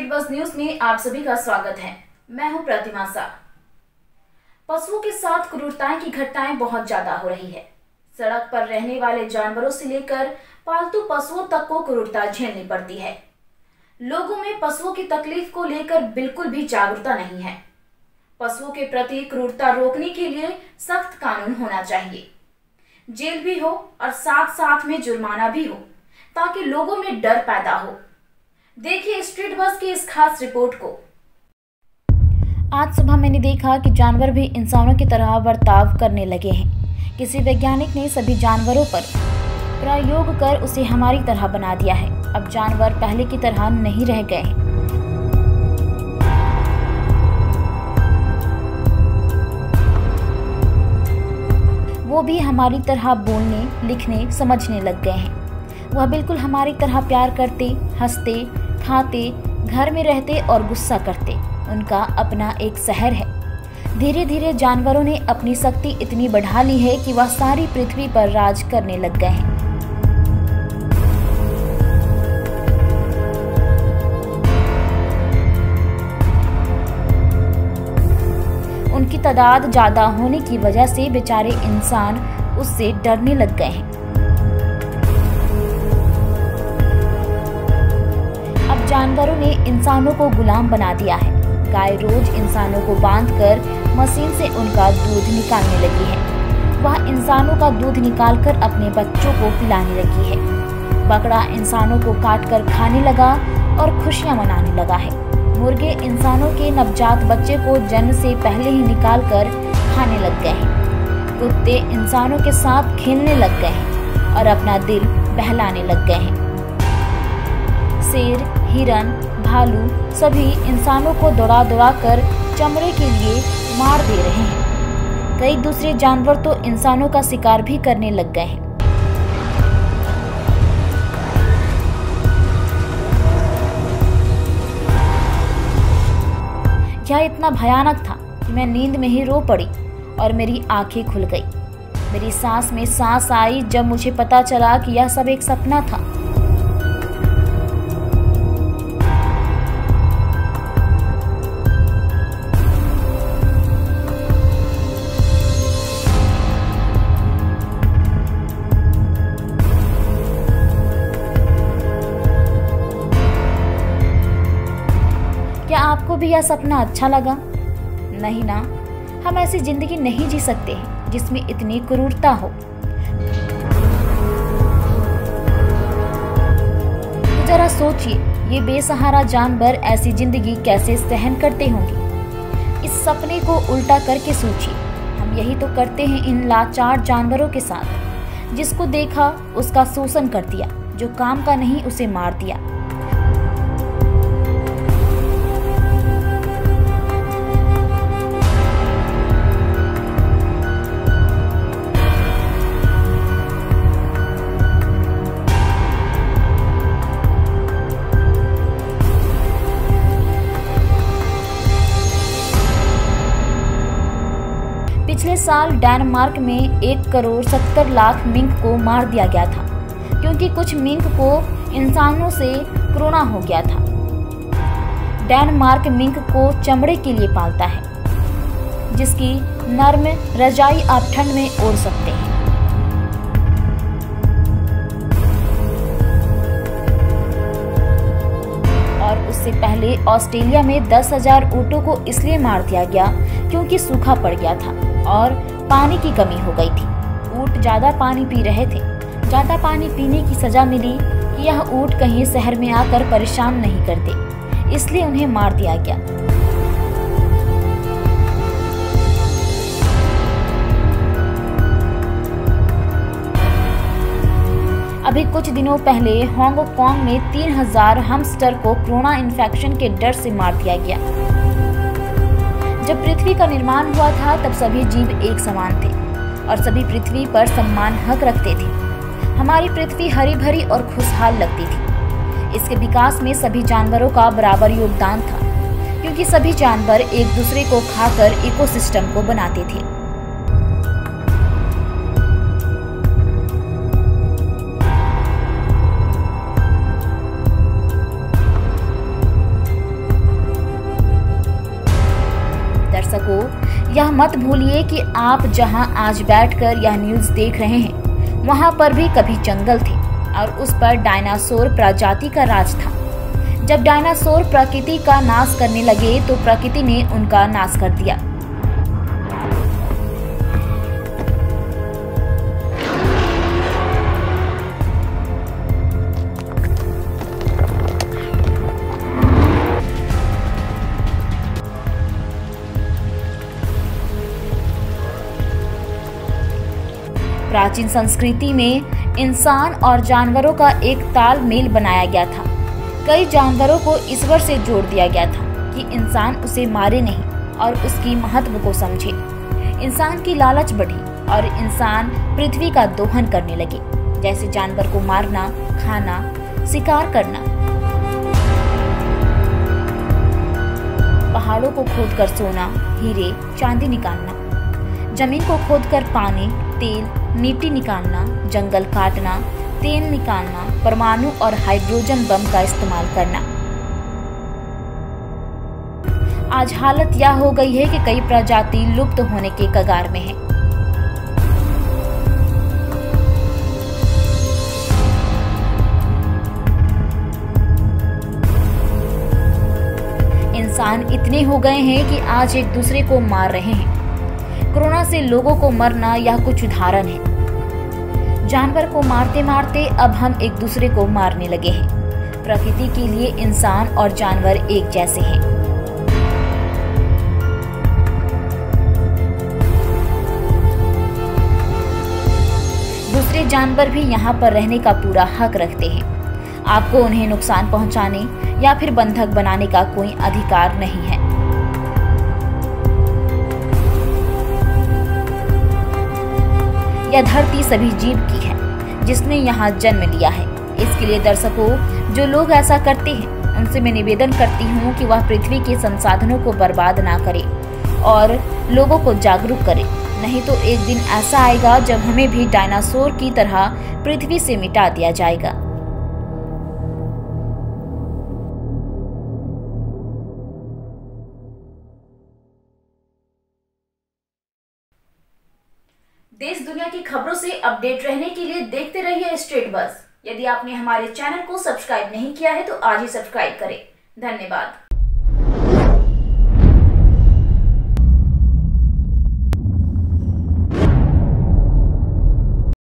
Street बस news में आप सभी का स्वागत है। मैं हूं प्रतिमा शाह। पशुओं के साथ क्रूरताएं की घटनाएं बहुत ज्यादा हो रही है। सड़क पर रहने वाले जानवरों से लेकर पालतू पशुओं तक को क्रूरता झेलनी पड़ती है। लोगों में पशुओं की तकलीफ को लेकर बिल्कुल भी जागरूकता नहीं है। पशुओं के प्रति क्रूरता रोकने के लिए सख्त कानून होना चाहिए। जेल भी हो और साथ साथ में जुर्माना भी हो, ताकि लोगों में डर पैदा हो। देखिए स्ट्रीट बस की इस खास रिपोर्ट को। आज सुबह मैंने देखा कि जानवर भी इंसानों की तरह बर्ताव करने लगे हैं। किसी वैज्ञानिक ने सभी जानवरों पर प्रयोग कर उसे हमारी तरह बना दिया है। अब जानवर पहले की तरह नहीं रह गए हैं। वो भी हमारी तरह बोलने, लिखने, समझने लग गए हैं। वह बिल्कुल हमारी तरह प्यार करते, हंसते, खाते, घर में रहते और गुस्सा करते। उनका अपना एक शहर है। धीरे धीरे जानवरों ने अपनी शक्ति इतनी बढ़ा ली है कि वह सारी पृथ्वी पर राज करने लग गए हैं। उनकी तादाद ज्यादा होने की वजह से बेचारे इंसान उससे डरने लग गए हैं। अब जानवरों ने इंसानों को गुलाम बना दिया है। गाय रोज इंसानों को बांधकर मशीन से उनका दूध निकालने लगी है। वह इंसानों का दूध निकालकर अपने बच्चों को पिलाने लगी है। बकरा इंसानों को काटकर खाने लगा और खुशियां मनाने लगा है। मुर्गे इंसानों के नवजात बच्चे को जन्म से पहले ही निकालकर खाने लग गए हैं। कुत्ते इंसानों के साथ खेलने लग गए हैं और अपना दिल बहलाने लग गए हैं। शेर, हिरन, भालू सभी इंसानों को दौड़ा दौड़ा कर चमड़े के लिए मार दे रहे हैं। कई दूसरे जानवर तो इंसानों का शिकार भी करने लग गए हैं। यह इतना भयानक था कि मैं नींद में ही रो पड़ी और मेरी आंखें खुल गई। मेरी सांस में सांस आई जब मुझे पता चला कि यह सब एक सपना था। क्या आपको भी यह सपना अच्छा लगा? नहीं ना, हम ऐसी जिंदगी नहीं जी सकते हैं जिसमें इतनी क्रूरता हो। तो जरा सोचिए, ये बेसहारा जानवर ऐसी जिंदगी कैसे सहन करते होंगे। इस सपने को उल्टा करके सोचिए। हम यही तो करते हैं इन लाचार जानवरों के साथ। जिसको देखा उसका शोषण कर दिया, जो काम का नहीं उसे मार दिया। पिछले साल डेनमार्क में 1,70,00,000 मिंक को मार दिया गया था, क्योंकि कुछ मिंक को इंसानों से कोरोना हो गया था। डेनमार्क मिंक को चमड़े के लिए पालता है, जिसकी नर्म रजाई आप ठंड में ओढ़ सकते हैं। और उससे पहले ऑस्ट्रेलिया में 10,000 ऊँटों को इसलिए मार दिया गया क्योंकि सूखा पड़ गया था और पानी की कमी हो गई थी। ऊँट ज्यादा पानी पी रहे थे। ज्यादा पानी पीने की सजा मिली कि यह ऊँट कहीं शहर में आकर परेशान नहीं करते, इसलिए उन्हें मार दिया गया। अभी कुछ दिनों पहले हांगकांग में 3,000 हैमस्टर को कोरोना इन्फेक्शन के डर से मार दिया गया। जब पृथ्वी का निर्माण हुआ था तब सभी जीव एक समान थे और सभी पृथ्वी पर समान हक रखते थे। हमारी पृथ्वी हरी भरी और खुशहाल लगती थी। इसके विकास में सभी जानवरों का बराबर योगदान था, क्योंकि सभी जानवर एक दूसरे को खाकर इकोसिस्टम को बनाते थे। यह मत भूलिए कि आप जहां आज बैठकर यह न्यूज़ देख रहे हैं, वहां पर भी कभी जंगल थे और उस पर डायनासोर प्रजाति का राज था। जब डायनासोर प्रकृति का नाश करने लगे तो प्रकृति ने उनका नाश कर दिया। प्राचीन संस्कृति में इंसान और जानवरों का एक तालमेल बनाया गया था। कई जानवरों को ईश्वर से जोड़ दिया गया था कि इंसान उसे मारे नहीं और उसकी महत्व को समझे। इंसान की लालच बढ़ी और इंसान पृथ्वी का दोहन करने लगे, जैसे जानवर को मारना, खाना, शिकार करना, पहाड़ों को खोदकर सोना, हीरे, चांदी निकालना, जमीन को खोदकर पानी, तेल, मिट्टी निकालना, जंगल काटना, तेल निकालना, परमाणु और हाइड्रोजन बम का इस्तेमाल करना। आज हालत यह हो गई है कि कई प्रजाति लुप्त होने के कगार में है। इंसान इतने हो गए हैं कि आज एक दूसरे को मार रहे हैं। कोरोना से लोगों को मरना यह कुछ उदाहरण है। जानवर को मारते मारते अब हम एक दूसरे को मारने लगे हैं। प्रकृति के लिए इंसान और जानवर एक जैसे हैं। दूसरे जानवर भी यहाँ पर रहने का पूरा हक रखते हैं। आपको उन्हें नुकसान पहुंचाने या फिर बंधक बनाने का कोई अधिकार नहीं है। यह धरती सभी जीव की है जिसने यहाँ जन्म लिया है। इसके लिए दर्शकों, जो लोग ऐसा करते हैं उनसे मैं निवेदन करती हूँ कि वह पृथ्वी के संसाधनों को बर्बाद ना करें और लोगों को जागरूक करें। नहीं तो एक दिन ऐसा आएगा जब हमें भी डायनासोर की तरह पृथ्वी से मिटा दिया जाएगा। देश दुनिया की खबरों से अपडेट रहने के लिए देखते रहिए स्ट्रेट बज़। यदि आपने हमारे चैनल को सब्सक्राइब नहीं किया है तो आज ही सब्सक्राइब करें। धन्यवाद।